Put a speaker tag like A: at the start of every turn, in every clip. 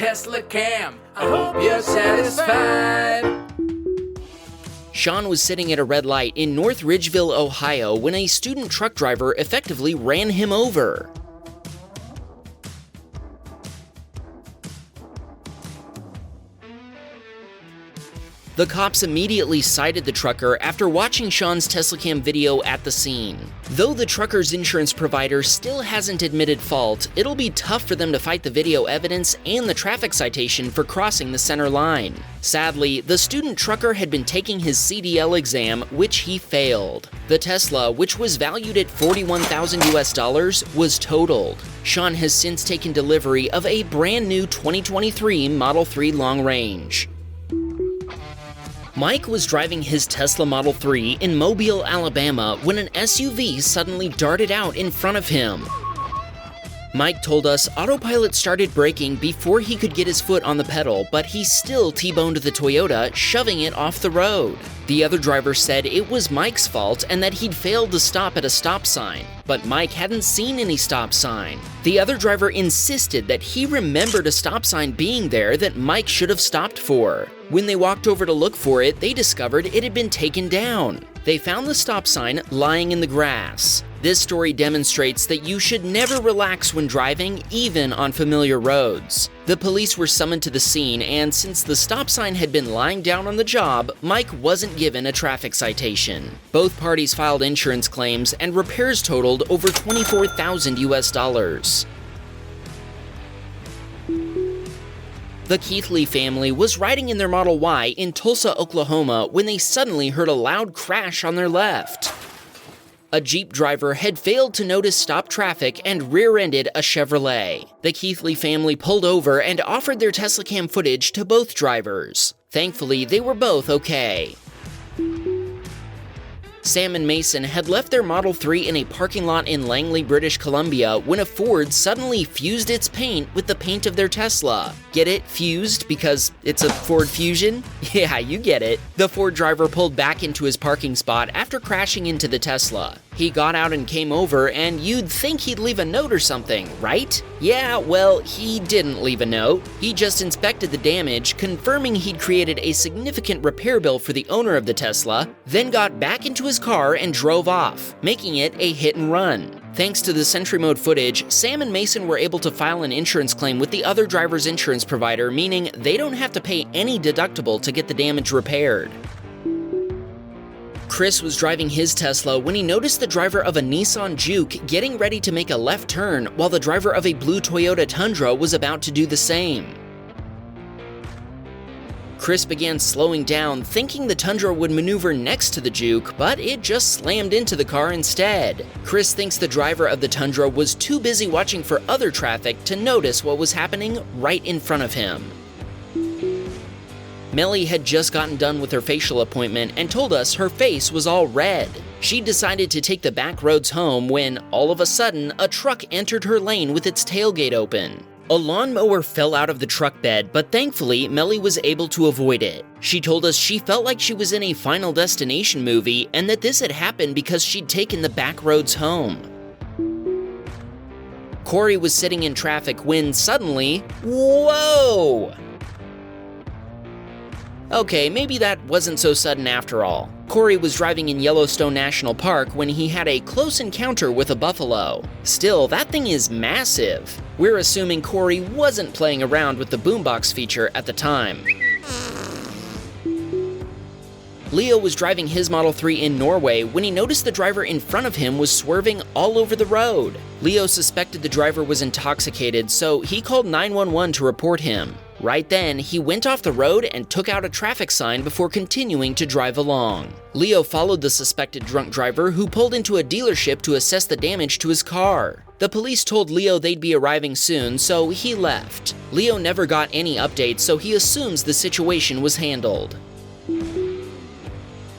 A: Teslacam. I hope you're satisfied.
B: Sean was sitting at a red light in North Ridgeville, Ohio, when a student truck driver effectively ran him over. The cops immediately cited the trucker after watching Sean's Teslacam video at the scene. Though the trucker's insurance provider still hasn't admitted fault, it'll be tough for them to fight the video evidence and the traffic citation for crossing the center line. Sadly, the student trucker had been taking his CDL exam, which he failed. The Tesla, which was valued at $41,000 was totaled. Sean has since taken delivery of a brand new 2023 Model 3 long range. Mike was driving his Tesla Model 3 in Mobile, Alabama when an SUV suddenly darted out in front of him. Mike told us autopilot started braking before he could get his foot on the pedal, but he still T-boned the Toyota, shoving it off the road. The other driver said it was Mike's fault and that he'd failed to stop at a stop sign, but Mike hadn't seen any stop sign. The other driver insisted that he remembered a stop sign being there that Mike should have stopped for. When they walked over to look for it, they discovered it had been taken down. They found the stop sign lying in the grass. This story demonstrates that you should never relax when driving, even on familiar roads. The police were summoned to the scene, and since the stop sign had been lying down on the job, Mike wasn't given a traffic citation. Both parties filed insurance claims, and repairs totaled over $24,000. The Keithley family was riding in their Model Y in Tulsa, Oklahoma when they suddenly heard a loud crash on their left. A Jeep driver had failed to notice stop traffic and rear-ended a Chevrolet. The Keithley family pulled over and offered their Teslacam footage to both drivers. Thankfully, they were both okay. Sam and Mason had left their Model 3 in a parking lot in Langley, British Columbia when a Ford suddenly fused its paint with the paint of their Tesla. Get it? Fused? Because it's a Ford Fusion? Yeah, you get it. The Ford driver pulled back into his parking spot after crashing into the Tesla. He got out and came over, and you'd think he'd leave a note or something, right? Yeah, well, he didn't leave a note. He just inspected the damage, confirming he'd created a significant repair bill for the owner of the Tesla, then got back into his car and drove off, making it a hit and run. Thanks to the Sentry Mode footage, Sam and Mason were able to file an insurance claim with the other driver's insurance provider, meaning they don't have to pay any deductible to get the damage repaired. Chris was driving his Tesla when he noticed the driver of a Nissan Juke getting ready to make a left turn while the driver of a blue Toyota Tundra was about to do the same. Chris began slowing down, thinking the Tundra would maneuver next to the Juke, but it just slammed into the car instead. Chris thinks the driver of the Tundra was too busy watching for other traffic to notice what was happening right in front of him. Melly had just gotten done with her facial appointment and told us her face was all red. She decided to take the back roads home when, all of a sudden, a truck entered her lane with its tailgate open. A lawnmower fell out of the truck bed, but thankfully, Melly was able to avoid it. She told us she felt like she was in a Final Destination movie and that this had happened because she'd taken the back roads home. Corey was sitting in traffic when suddenly, whoa! Okay, maybe that wasn't so sudden after all. Corey was driving in Yellowstone National Park when he had a close encounter with a buffalo. Still, that thing is massive. We're assuming Corey wasn't playing around with the boombox feature at the time. Leo was driving his Model 3 in Norway when he noticed the driver in front of him was swerving all over the road. Leo suspected the driver was intoxicated, so he called 911 to report him. Right then, he went off the road and took out a traffic sign before continuing to drive along. Leo followed the suspected drunk driver, who pulled into a dealership to assess the damage to his car. The police told Leo they'd be arriving soon, so he left. Leo never got any updates, so he assumes the situation was handled.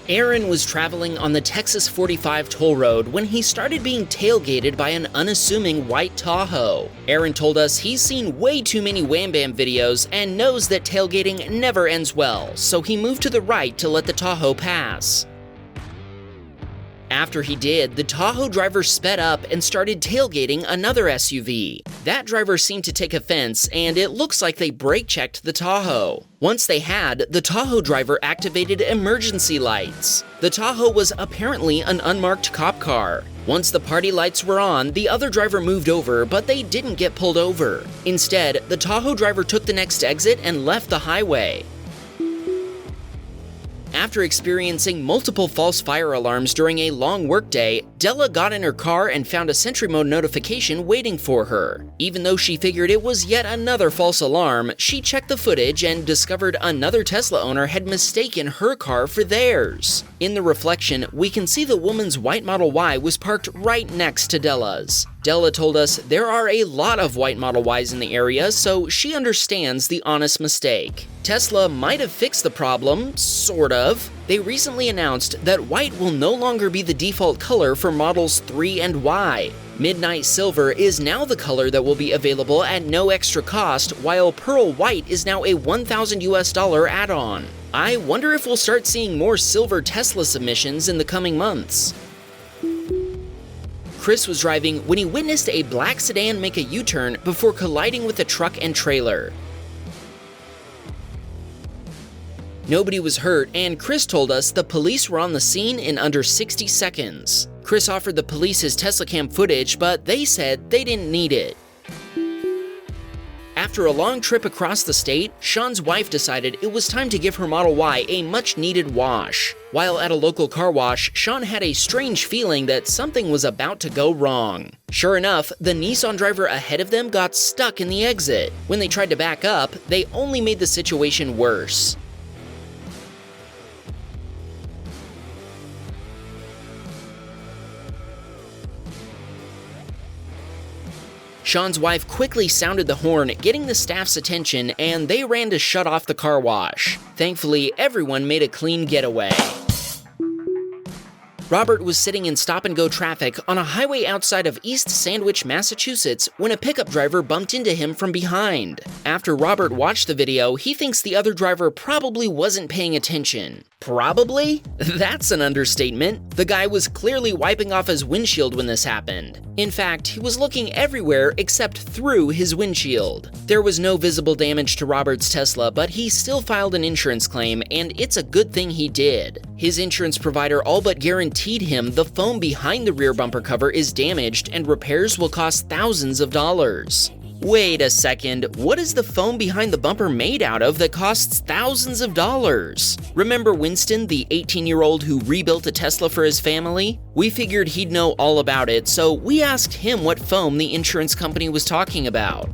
B: Aaron was traveling on the Texas 45 toll road when he started being tailgated by an unassuming white Tahoe. Aaron told us he's seen way too many Wham Bam videos and knows that tailgating never ends well, so he moved to the right to let the Tahoe pass. After he did, the Tahoe driver sped up and started tailgating another SUV. That driver seemed to take offense, and it looks like they brake-checked the Tahoe. Once they had, the Tahoe driver activated emergency lights. The Tahoe was apparently an unmarked cop car. Once the party lights were on, the other driver moved over, but they didn't get pulled over. Instead, the Tahoe driver took the next exit and left the highway. After experiencing multiple false fire alarms during a long workday, Della got in her car and found a Sentry Mode notification waiting for her. Even though she figured it was yet another false alarm, she checked the footage and discovered another Tesla owner had mistaken her car for theirs. In the reflection, we can see the woman's white Model Y was parked right next to Della's. Della told us there are a lot of white Model Ys in the area, so she understands the honest mistake. Tesla might have fixed the problem, sort of. They recently announced that white will no longer be the default color for Models 3 and Y. Midnight Silver is now the color that will be available at no extra cost, while Pearl White is now a $1,000 add-on. I wonder if we'll start seeing more silver Tesla submissions in the coming months. Chris was driving when he witnessed a black sedan make a U-turn before colliding with a truck and trailer. Nobody was hurt, and Chris told us the police were on the scene in under 60 seconds. Chris offered the police his Teslacam footage, but they said they didn't need it. After a long trip across the state, Sean's wife decided it was time to give her Model Y a much-needed wash. While at a local car wash, Sean had a strange feeling that something was about to go wrong. Sure enough, the Nissan driver ahead of them got stuck in the exit. When they tried to back up, they only made the situation worse. Sean's wife quickly sounded the horn, getting the staff's attention, and they ran to shut off the car wash. Thankfully, everyone made a clean getaway. Robert was sitting in stop-and-go traffic on a highway outside of East Sandwich, Massachusetts, when a pickup driver bumped into him from behind. After Robert watched the video, he thinks the other driver probably wasn't paying attention. Probably? That's an understatement. The guy was clearly wiping off his windshield when this happened. In fact, he was looking everywhere except through his windshield. There was no visible damage to Robert's Tesla, but he still filed an insurance claim, and it's a good thing he did. His insurance provider all but guaranteed him the foam behind the rear bumper cover is damaged and repairs will cost thousands of dollars. Wait a second, what is the foam behind the bumper made out of that costs thousands of dollars? Remember Winston, the 18-year-old who rebuilt a Tesla for his family? We figured he'd know all about it, so we asked him what foam the insurance company was talking about.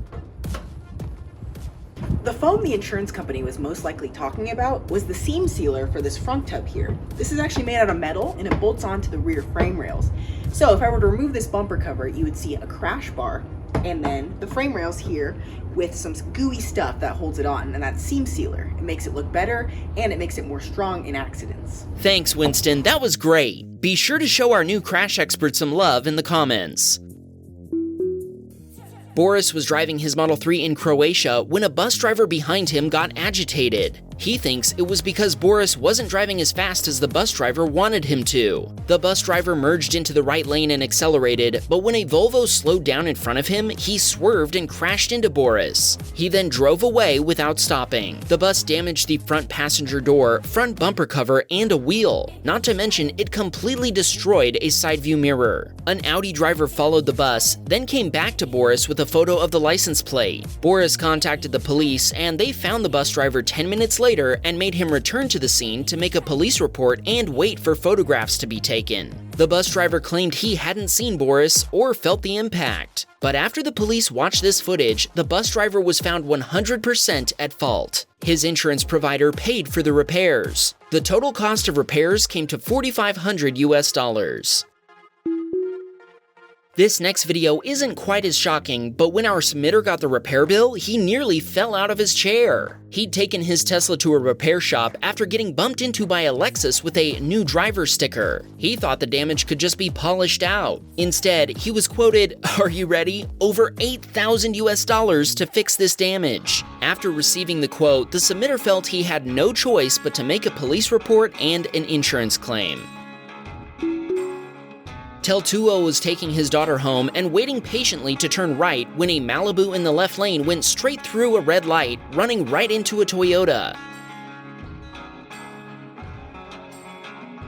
C: The foam the insurance company was most likely talking about was the seam sealer for this front tub here. This is actually made out of metal and it bolts onto the rear frame rails. So if I were to remove this bumper cover, you would see a crash bar and then the frame rails here with some gooey stuff that holds it on, and that's seam sealer. It makes it look better and it makes it more strong in accidents.
B: Thanks, Winston, that was great. Be sure to show our new crash expert some love in the comments. Boris was driving his Model 3 in Croatia when a bus driver behind him got agitated. He thinks it was because Boris wasn't driving as fast as the bus driver wanted him to. The bus driver merged into the right lane and accelerated, but when a Volvo slowed down in front of him, he swerved and crashed into Boris. He then drove away without stopping. The bus damaged the front passenger door, front bumper cover, and a wheel. Not to mention, it completely destroyed a side view mirror. An Audi driver followed the bus, then came back to Boris with a photo of the license plate. Boris contacted the police, and they found the bus driver 10 minutes later and made him return to the scene to make a police report and wait for photographs to be taken. The bus driver claimed he hadn't seen Boris or felt the impact. But after the police watched this footage, the bus driver was found 100% at fault. His insurance provider paid for the repairs. The total cost of repairs came to $4,500 US. This next video isn't quite as shocking, but when our submitter got the repair bill, he nearly fell out of his chair. He'd taken his Tesla to a repair shop after getting bumped into by a Lexus with a new driver sticker. He thought the damage could just be polished out. Instead, he was quoted, "Are you ready? Over $8,000 US to fix this damage." After receiving the quote, the submitter felt he had no choice but to make a police report and an insurance claim. Teltuo was taking his daughter home and waiting patiently to turn right when a Malibu in the left lane went straight through a red light, running right into a Toyota.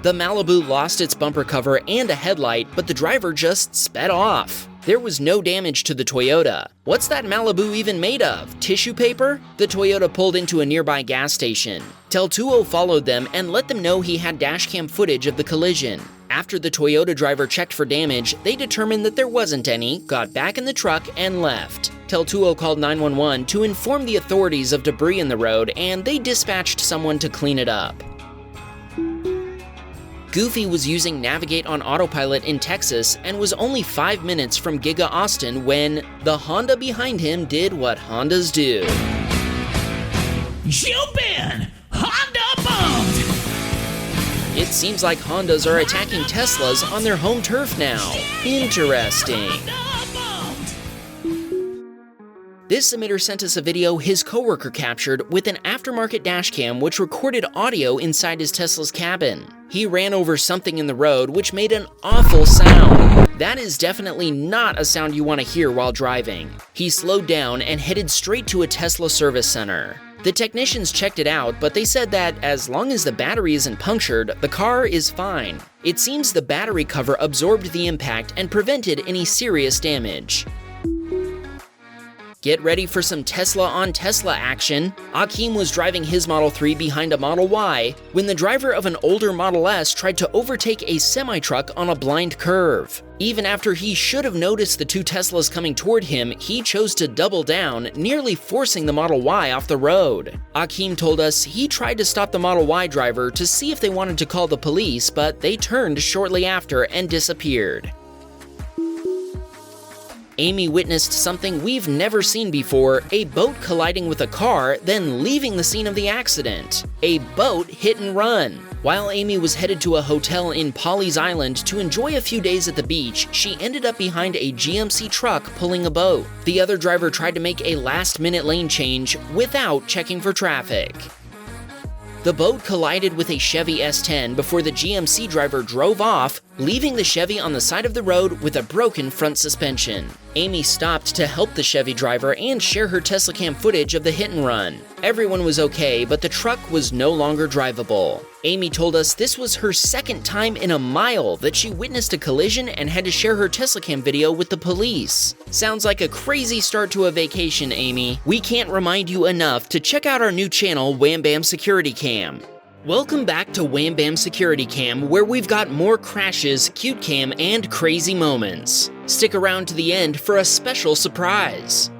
B: The Malibu lost its bumper cover and a headlight, but the driver just sped off. There was no damage to the Toyota. What's that Malibu even made of? Tissue paper? The Toyota pulled into a nearby gas station. Teltuo followed them and let them know he had dashcam footage of the collision. After the Toyota driver checked for damage, they determined that there wasn't any, got back in the truck, and left. Teltuo called 911 to inform the authorities of debris in the road, and they dispatched someone to clean it up. Goofy was using Navigate on autopilot in Texas and was only 5 minutes from Giga Austin when the Honda behind him did what Hondas do.
A: Jump in! Honda bumped!
B: It seems like Hondas are attacking Teslas on their home turf now. Interesting. This emitter sent us a video his coworker captured with an aftermarket dashcam which recorded audio inside his Tesla's cabin. He ran over something in the road which made an awful sound. That is definitely not a sound you want to hear while driving. He slowed down and headed straight to a Tesla service center. The technicians checked it out, but they said that as long as the battery isn't punctured, the car is fine. It seems the battery cover absorbed the impact and prevented any serious damage. Get ready for some Tesla on Tesla action. Akeem was driving his Model 3 behind a Model Y when the driver of an older Model S tried to overtake a semi-truck on a blind curve. Even after he should have noticed the two Teslas coming toward him, he chose to double down, nearly forcing the Model Y off the road. Akeem told us he tried to stop the Model Y driver to see if they wanted to call the police, but they turned shortly after and disappeared. Amy witnessed something we've never seen before, a boat colliding with a car, then leaving the scene of the accident. A boat hit and run. While Amy was headed to a hotel in Pawleys Island to enjoy a few days at the beach, she ended up behind a GMC truck pulling a boat. The other driver tried to make a last-minute lane change without checking for traffic. The boat collided with a Chevy S10 before the GMC driver drove off, leaving the Chevy on the side of the road with a broken front suspension. Amy stopped to help the Chevy driver and share her Teslacam footage of the hit and run. Everyone was okay, but the truck was no longer drivable. Amy told us this was her second time in a mile that she witnessed a collision and had to share her Teslacam video with the police. Sounds like a crazy start to a vacation, Amy. We can't remind you enough to check out our new channel, Wham Bam Security Cam. Welcome back to Wham Bam Security Cam, where we've got more crashes, cute cam, and crazy moments. Stick around to the end for a special surprise.